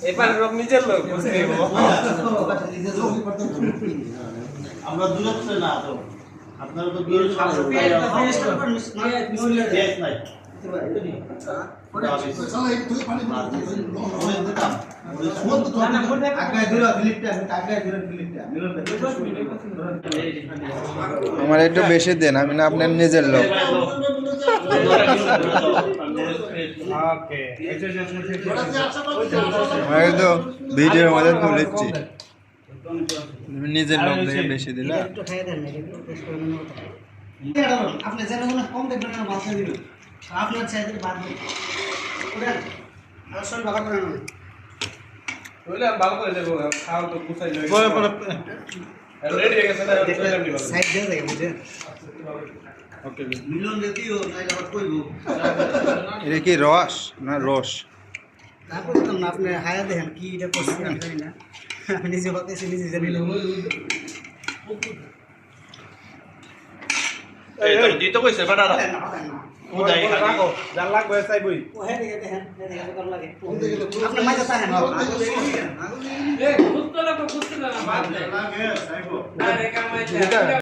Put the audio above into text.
এবার রোগ নিজের লোক আমরা দূরত্ব না তো আপনারা তো বিয়ের নাই আমার একটু বেশি দেন, আমি না আপনার নিজের লোক। আমি তো ভিডিওর মধ্যে তুলেছি, নিজের লোক দেখে বেশি দিলা। আপনি জানেন না কম দেখবেন না, বাদ দিবেন আপনার চাইতে বাদ দিবেন ওটা আর সব ভাগ করে নেবেন বলে ভালো করে দেব খাও তো গুছাই লই রেডি হয়ে গেছে না সাইড দিয়ে দেখে বুঝে ওকে মিলন দিও তাই আবার কইবো এটা কি রস না রস? তারপর তো আপনি হায়া দেখেন কি এটা করছেন আমি জানি না, আমি নিজে ভাবতেছি নিজে জানি না। এই তো দিতে কইছে বাটারা ও যাই রাখো যা লাগবে চাইবই ও হ্যাঁ দেখেন কম লাগে আপনি মাঝে তাহেন এ খুঁজতে না বাদ দে লাগে চাইবো আরে কামাইতে